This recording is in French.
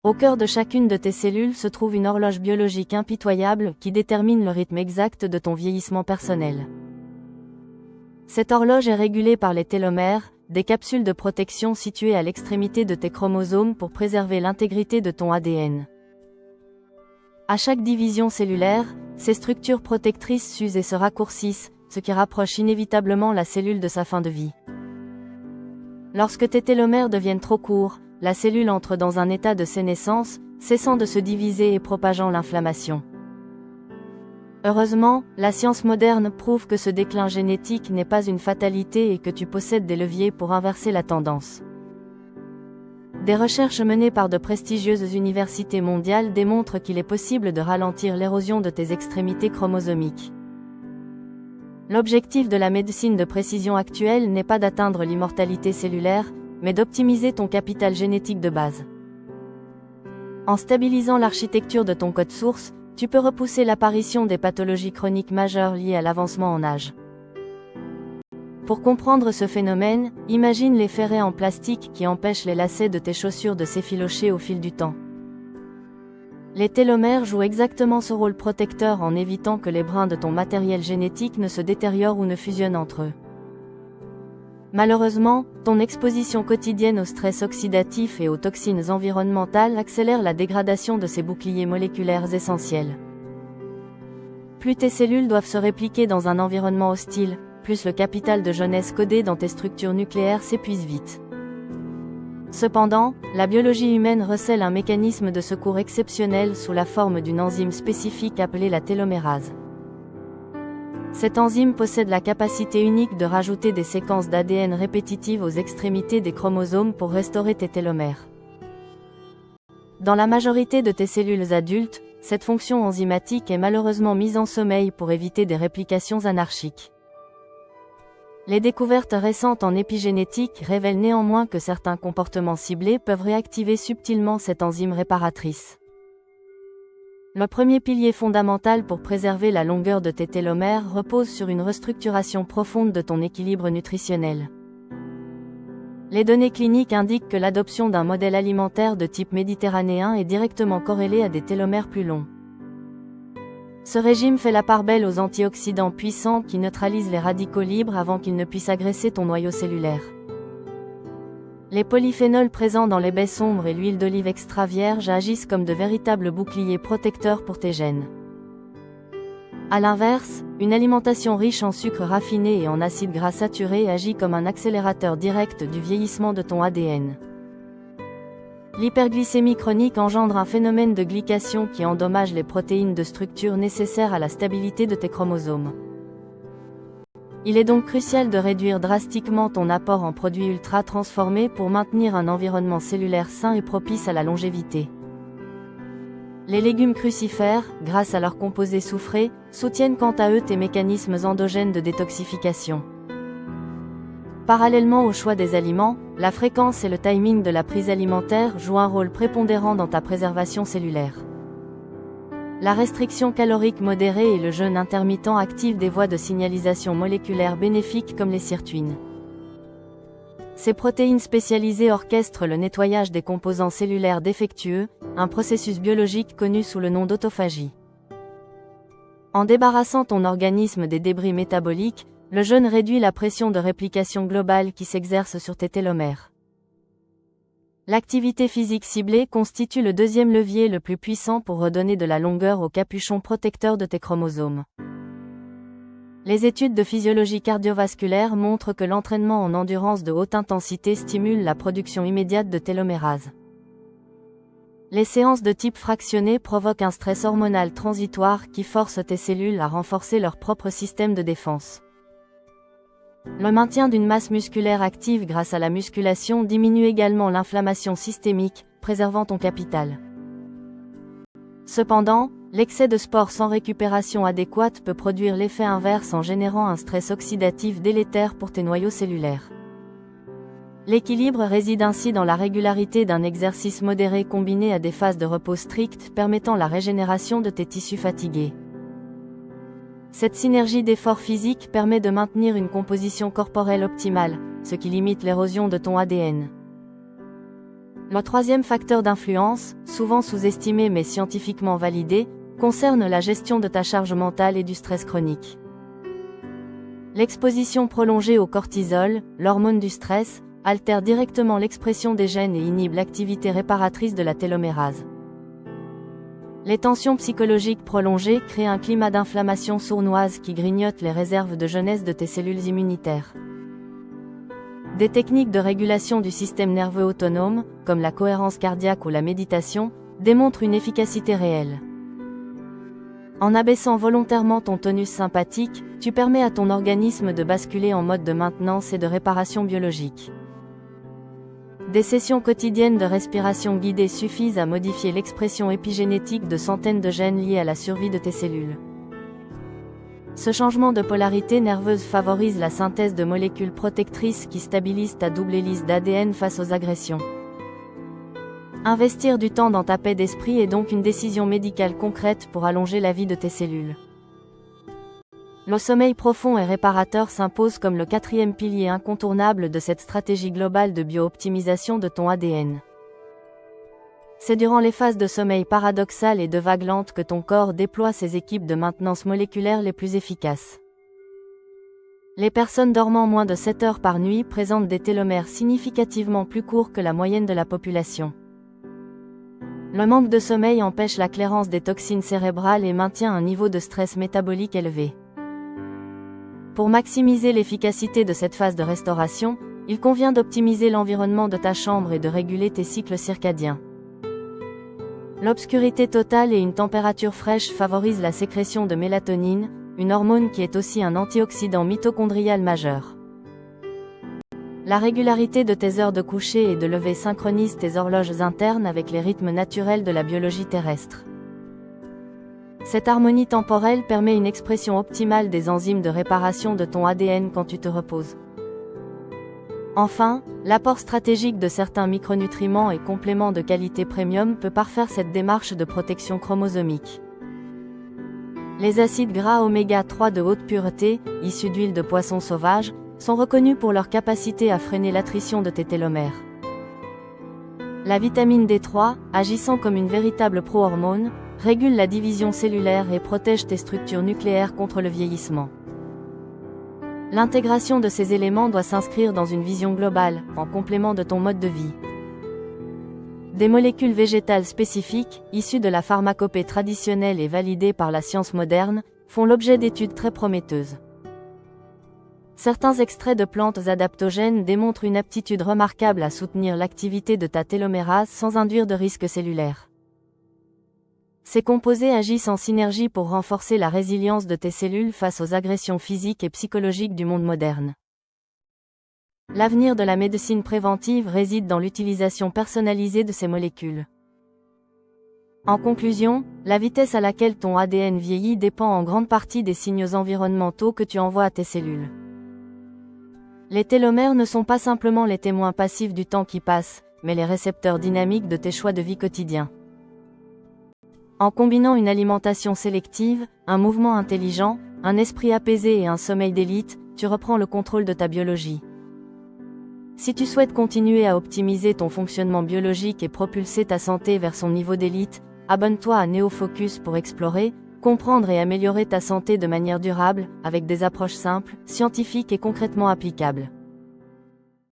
Au cœur de chacune de tes cellules se trouve une horloge biologique impitoyable qui détermine le rythme exact de ton vieillissement personnel. Cette horloge est régulée par les télomères, des capsules de protection situées à l'extrémité de tes chromosomes pour préserver l'intégrité de ton ADN. À chaque division cellulaire, ces structures protectrices s'usent et se raccourcissent, ce qui rapproche inévitablement la cellule de sa fin de vie. Lorsque tes télomères deviennent trop courts, la cellule entre dans un état de sénescence, cessant de se diviser et propageant l'inflammation. Heureusement, la science moderne prouve que ce déclin génétique n'est pas une fatalité et que tu possèdes des leviers pour inverser la tendance. Des recherches menées par de prestigieuses universités mondiales démontrent qu'il est possible de ralentir l'érosion de tes extrémités chromosomiques. L'objectif de la médecine de précision actuelle n'est pas d'atteindre l'immortalité cellulaire, mais d'optimiser ton capital génétique de base. En stabilisant l'architecture de ton code source, tu peux repousser l'apparition des pathologies chroniques majeures liées à l'avancement en âge. Pour comprendre ce phénomène, imagine les ferrets en plastique qui empêchent les lacets de tes chaussures de s'effilocher au fil du temps. Les télomères jouent exactement ce rôle protecteur en évitant que les brins de ton matériel génétique ne se détériorent ou ne fusionnent entre eux. Malheureusement, ton exposition quotidienne au stress oxydatif et aux toxines environnementales accélère la dégradation de ces boucliers moléculaires essentiels. Plus tes cellules doivent se répliquer dans un environnement hostile, plus le capital de jeunesse codé dans tes structures nucléaires s'épuise vite. Cependant, la biologie humaine recèle un mécanisme de secours exceptionnel sous la forme d'une enzyme spécifique appelée la télomérase. Cette enzyme possède la capacité unique de rajouter des séquences d'ADN répétitives aux extrémités des chromosomes pour restaurer tes télomères. Dans la majorité de tes cellules adultes, cette fonction enzymatique est malheureusement mise en sommeil pour éviter des réplications anarchiques. Les découvertes récentes en épigénétique révèlent néanmoins que certains comportements ciblés peuvent réactiver subtilement cette enzyme réparatrice. Le premier pilier fondamental pour préserver la longueur de tes télomères repose sur une restructuration profonde de ton équilibre nutritionnel. Les données cliniques indiquent que l'adoption d'un modèle alimentaire de type méditerranéen est directement corrélée à des télomères plus longs. Ce régime fait la part belle aux antioxydants puissants qui neutralisent les radicaux libres avant qu'ils ne puissent agresser ton noyau cellulaire. Les polyphénols présents dans les baies sombres et l'huile d'olive extra vierge agissent comme de véritables boucliers protecteurs pour tes gènes. A l'inverse, une alimentation riche en sucre raffiné et en acides gras saturés agit comme un accélérateur direct du vieillissement de ton ADN. L'hyperglycémie chronique engendre un phénomène de glycation qui endommage les protéines de structure nécessaires à la stabilité de tes chromosomes. Il est donc crucial de réduire drastiquement ton apport en produits ultra transformés pour maintenir un environnement cellulaire sain et propice à la longévité. Les légumes crucifères, grâce à leurs composés soufrés, soutiennent quant à eux tes mécanismes endogènes de détoxification. Parallèlement au choix des aliments, la fréquence et le timing de la prise alimentaire jouent un rôle prépondérant dans ta préservation cellulaire. La restriction calorique modérée et le jeûne intermittent activent des voies de signalisation moléculaire bénéfiques comme les sirtuines. Ces protéines spécialisées orchestrent le nettoyage des composants cellulaires défectueux, un processus biologique connu sous le nom d'autophagie. En débarrassant ton organisme des débris métaboliques, le jeûne réduit la pression de réplication globale qui s'exerce sur tes télomères. L'activité physique ciblée constitue le deuxième levier le plus puissant pour redonner de la longueur au capuchon protecteur de tes chromosomes. Les études de physiologie cardiovasculaire montrent que l'entraînement en endurance de haute intensité stimule la production immédiate de télomérase. Les séances de type fractionné provoquent un stress hormonal transitoire qui force tes cellules à renforcer leur propre système de défense. Le maintien d'une masse musculaire active grâce à la musculation diminue également l'inflammation systémique, préservant ton capital. Cependant, l'excès de sport sans récupération adéquate peut produire l'effet inverse en générant un stress oxydatif délétère pour tes noyaux cellulaires. L'équilibre réside ainsi dans la régularité d'un exercice modéré combiné à des phases de repos strictes permettant la régénération de tes tissus fatigués. Cette synergie d'efforts physiques permet de maintenir une composition corporelle optimale, ce qui limite l'érosion de ton ADN. Le troisième facteur d'influence, souvent sous-estimé mais scientifiquement validé, concerne la gestion de ta charge mentale et du stress chronique. L'exposition prolongée au cortisol, l'hormone du stress, altère directement l'expression des gènes et inhibe l'activité réparatrice de la télomérase. Les tensions psychologiques prolongées créent un climat d'inflammation sournoise qui grignote les réserves de jeunesse de tes cellules immunitaires. Des techniques de régulation du système nerveux autonome, comme la cohérence cardiaque ou la méditation, démontrent une efficacité réelle. En abaissant volontairement ton tonus sympathique, tu permets à ton organisme de basculer en mode de maintenance et de réparation biologique. Des sessions quotidiennes de respiration guidée suffisent à modifier l'expression épigénétique de centaines de gènes liés à la survie de tes cellules. Ce changement de polarité nerveuse favorise la synthèse de molécules protectrices qui stabilisent ta double hélice d'ADN face aux agressions. Investir du temps dans ta paix d'esprit est donc une décision médicale concrète pour allonger la vie de tes cellules. Le sommeil profond et réparateur s'impose comme le quatrième pilier incontournable de cette stratégie globale de bio-optimisation de ton ADN. C'est durant les phases de sommeil paradoxal et de vague lente que ton corps déploie ses équipes de maintenance moléculaire les plus efficaces. Les personnes dormant moins de 7 heures par nuit présentent des télomères significativement plus courts que la moyenne de la population. Le manque de sommeil empêche la clairance des toxines cérébrales et maintient un niveau de stress métabolique élevé. Pour maximiser l'efficacité de cette phase de restauration, il convient d'optimiser l'environnement de ta chambre et de réguler tes cycles circadiens. L'obscurité totale et une température fraîche favorisent la sécrétion de mélatonine, une hormone qui est aussi un antioxydant mitochondrial majeur. La régularité de tes heures de coucher et de lever synchronise tes horloges internes avec les rythmes naturels de la biologie terrestre. Cette harmonie temporelle permet une expression optimale des enzymes de réparation de ton ADN quand tu te reposes. Enfin, l'apport stratégique de certains micronutriments et compléments de qualité premium peut parfaire cette démarche de protection chromosomique. Les acides gras oméga 3 de haute pureté, issus d'huile de poisson sauvage, sont reconnus pour leur capacité à freiner l'attrition de tes télomères. La vitamine D3, agissant comme une véritable pro-hormone, régule la division cellulaire et protège tes structures nucléaires contre le vieillissement. L'intégration de ces éléments doit s'inscrire dans une vision globale, en complément de ton mode de vie. Des molécules végétales spécifiques, issues de la pharmacopée traditionnelle et validées par la science moderne, font l'objet d'études très prometteuses. Certains extraits de plantes adaptogènes démontrent une aptitude remarquable à soutenir l'activité de ta télomérase sans induire de risque cellulaire. Ces composés agissent en synergie pour renforcer la résilience de tes cellules face aux agressions physiques et psychologiques du monde moderne. L'avenir de la médecine préventive réside dans l'utilisation personnalisée de ces molécules. En conclusion, la vitesse à laquelle ton ADN vieillit dépend en grande partie des signaux environnementaux que tu envoies à tes cellules. Les télomères ne sont pas simplement les témoins passifs du temps qui passe, mais les récepteurs dynamiques de tes choix de vie quotidiens. En combinant une alimentation sélective, un mouvement intelligent, un esprit apaisé et un sommeil d'élite, tu reprends le contrôle de ta biologie. Si tu souhaites continuer à optimiser ton fonctionnement biologique et propulser ta santé vers son niveau d'élite, abonne-toi à NeoFocus pour explorer, comprendre et améliorer ta santé de manière durable, avec des approches simples, scientifiques et concrètement applicables.